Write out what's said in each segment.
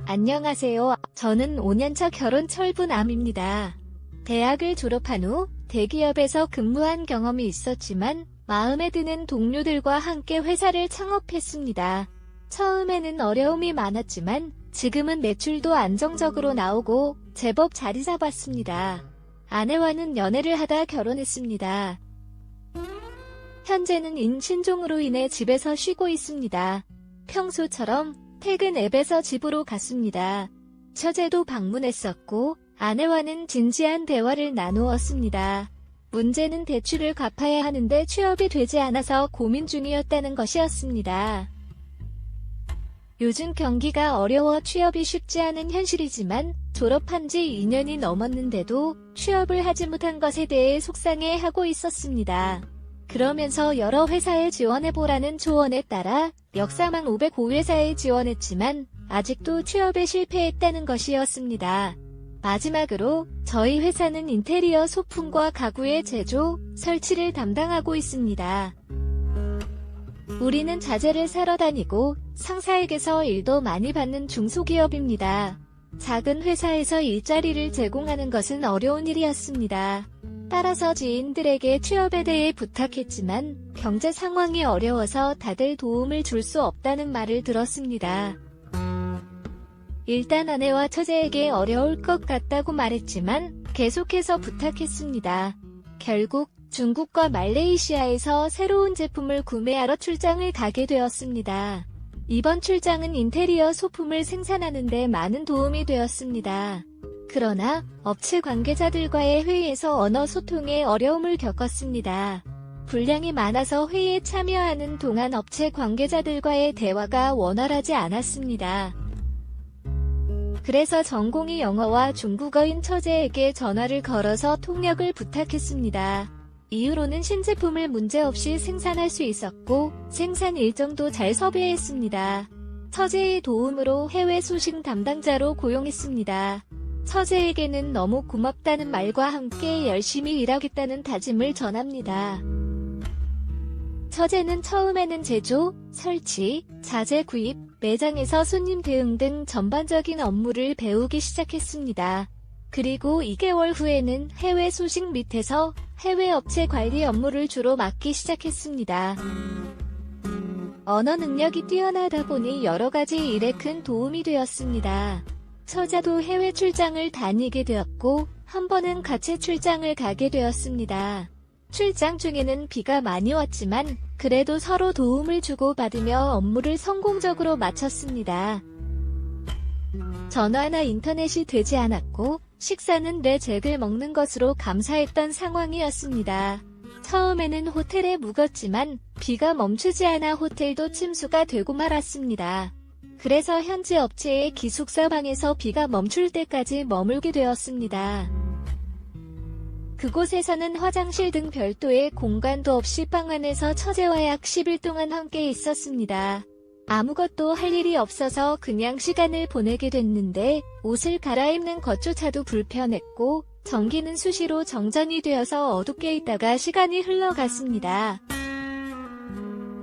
안녕하세요. 저는 5년차 결혼 철부남입니다. 대학을 졸업한 후 대기업에서 근무한 경험이 있었지만 마음에 드는 동료들과 함께 회사를 창업했습니다. 처음에는 어려움이 많았지만 지금은 매출도 안정적으로 나오고 제법 자리 잡았습니다. 아내와는 연애를 하다 결혼했습니다. 현재는 인신종으로 인해 집에서 쉬고 있습니다. 평소처럼 퇴근 앱에서 집으로 갔습니다. 처제도 방문했었고 아내와는 진지한 대화를 나누었습니다. 문제는 대출을 갚아야 하는데 취업이 되지 않아서 고민 중이었다는 것이었습니다. 요즘 경기가 어려워 취업이 쉽지 않은 현실이지만 졸업한 지 2년이 넘었는데도 취업을 하지 못한 것에 대해 속상해하고 있었습니다. 그러면서 여러 회사에 지원해보라는 조언에 따라 역사망 505회사에 지원했지만 아직도 취업에 실패했다는 것이었습니다. 마지막으로 저희 회사는 인테리어 소품과 가구의 제조, 설치를 담당하고 있습니다. 우리는 자재를 사러 다니고 상사에게서 일도 많이 받는 중소기업입니다. 작은 회사에서 일자리를 제공하는 것은 어려운 일이었습니다. 따라서 지인들에게 취업에 대해 부탁했지만 경제 상황이 어려워서 다들 도움을 줄 수 없다는 말을 들었습니다. 일단 아내와 처제에게 어려울 것 같다고 말했지만 계속해서 부탁했습니다. 결국 중국과 말레이시아에서 새로운 제품을 구매하러 출장을 가게 되었습니다. 이번 출장은 인테리어 소품을 생산하는 데 많은 도움이 되었습니다. 그러나 업체 관계자들과의 회의에서 언어 소통에 어려움을 겪었습니다. 분량이 많아서 회의에 참여하는 동안 업체 관계자들과의 대화가 원활하지 않았습니다. 그래서 전공이 영어와 중국어인 처제에게 전화를 걸어서 통역을 부탁했습니다. 이후로는 신제품을 문제없이 생산할 수 있었고 생산 일정도 잘 섭외했습니다. 처제의 도움으로 해외 소식 담당자로 고용했습니다. 처제에게는 너무 고맙다는 말과 함께 열심히 일하겠다는 다짐을 전합니다. 처제는 처음에는 제조, 설치, 자재 구입, 매장에서 손님 대응 등 전반적인 업무를 배우기 시작했습니다. 그리고 2개월 후에는 해외 소식 밑에서 해외 업체 관리 업무를 주로 맡기 시작했습니다. 언어 능력이 뛰어나다 보니 여러 가지 일에 큰 도움이 되었습니다. 처자도 해외 출장을 다니게 되었고 한 번은 같이 출장을 가게 되었습니다. 출장 중에는 비가 많이 왔지만 그래도 서로 도움을 주고받으며 업무를 성공적으로 마쳤습니다. 전화나 인터넷이 되지 않았고 식사는 내 잭을 먹는 것으로 감사했던 상황이었습니다. 처음에는 호텔에 묵었지만 비가 멈추지 않아 호텔도 침수가 되고 말았습니다. 그래서 현지 업체의 기숙사 방에서 비가 멈출 때까지 머물게 되었습니다. 그곳에서는 화장실 등 별도의 공간도 없이 방 안에서 처제와 약 10일 동안 함께 있었습니다. 아무것도 할 일이 없어서 그냥 시간을 보내게 됐는데 옷을 갈아입는 것조차도 불편했고 전기는 수시로 정전이 되어서 어둡게 있다가 시간이 흘러갔습니다.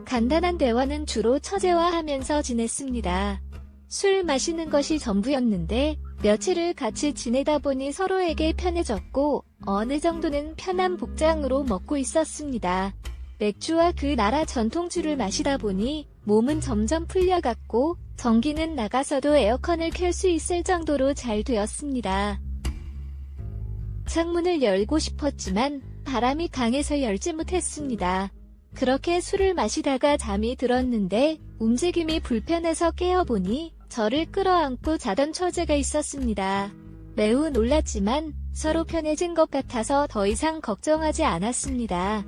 간단한 대화는 주로 처제와 하면서 지냈습니다. 술 마시는 것이 전부였는데 며칠을 같이 지내다 보니 서로에게 편해졌고 어느 정도는 편한 복장으로 먹고 있었습니다. 맥주와 그 나라 전통주를 마시다 보니 몸은 점점 풀려갔고 전기는 나가서도 에어컨을 켤 수 있을 정도로 잘 되었습니다. 창문을 열고 싶었지만 바람이 강해서 열지 못했습니다. 그렇게 술을 마시다가 잠이 들었는데 움직임이 불편해서 깨어보니 저를 끌어안고 자던 처제가 있었습니다. 매우 놀랐지만 서로 편해진 것 같아서 더 이상 걱정하지 않았습니다.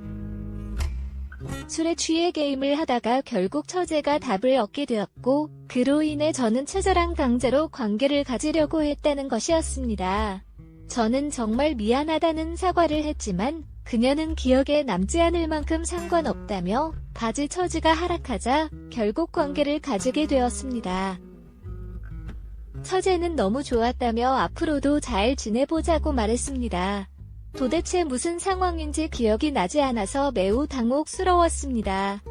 술에 취해 게임을 하다가 결국 처제가 답을 얻게 되었고 그로 인해 저는 처제랑 강제로 관계를 가지려고 했다는 것이었습니다. 저는 정말 미안하다는 사과를 했지만 그녀는 기억에 남지 않을 만큼 상관없다며 바지 처지가 하락하자 결국 관계를 가지게 되었습니다. 처제는 너무 좋았다며 앞으로도 잘 지내보자고 말했습니다. 도대체 무슨 상황인지 기억이 나지 않아서 매우 당혹스러웠습니다.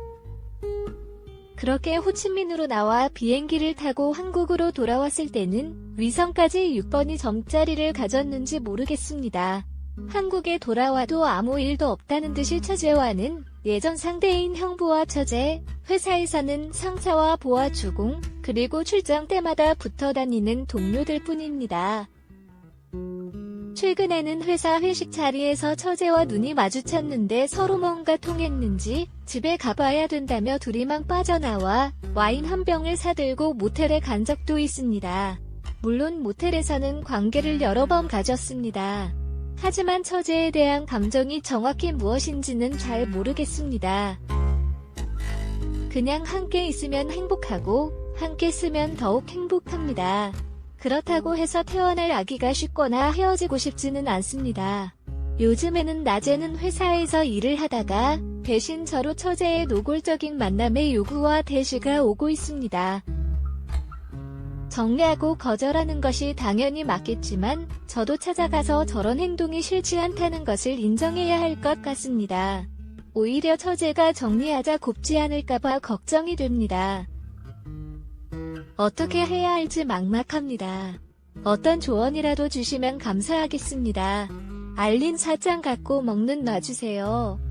그렇게 호치민으로 나와 비행기를 타고 한국으로 돌아왔을 때는 위성까지 6번이 점자리를 가졌는지 모르겠습니다. 한국에 돌아와도 아무 일도 없다는 듯이 처제와는 예전 상대인 형부와 처제, 회사에서는 상사와 보아 주공, 그리고 출장 때마다 붙어 다니는 동료들 뿐입니다. 최근에는 회사 회식 자리에서 처제와 눈이 마주쳤는데 서로 뭔가 통했는지 집에 가봐야 된다며 둘이만 빠져나와 와인 한 병을 사들고 모텔에 간 적도 있습니다. 물론 모텔에서는 관계를 여러 번 가졌습니다. 하지만 처제에 대한 감정이 정확히 무엇인지는 잘 모르겠습니다. 그냥 함께 있으면 행복하고 함께 쓰면 더욱 행복합니다. 그렇다고 해서 태어날 아기가 쉽거나 헤어지고 싶지는 않습니다. 요즘에는 낮에는 회사에서 일을 하다가 대신 저로 처제의 노골적인 만남의 요구와 대시가 오고 있습니다. 정리하고 거절하는 것이 당연히 맞겠지만 저도 찾아가서 저런 행동이 싫지 않다는 것을 인정해야 할 것 같습니다. 오히려 처제가 정리하자 곱지 않을까봐 걱정이 됩니다. 어떻게 해야 할지 막막합니다. 어떤 조언이라도 주시면 감사하겠습니다. 알림 설정 갖고 먹는 놔주세요.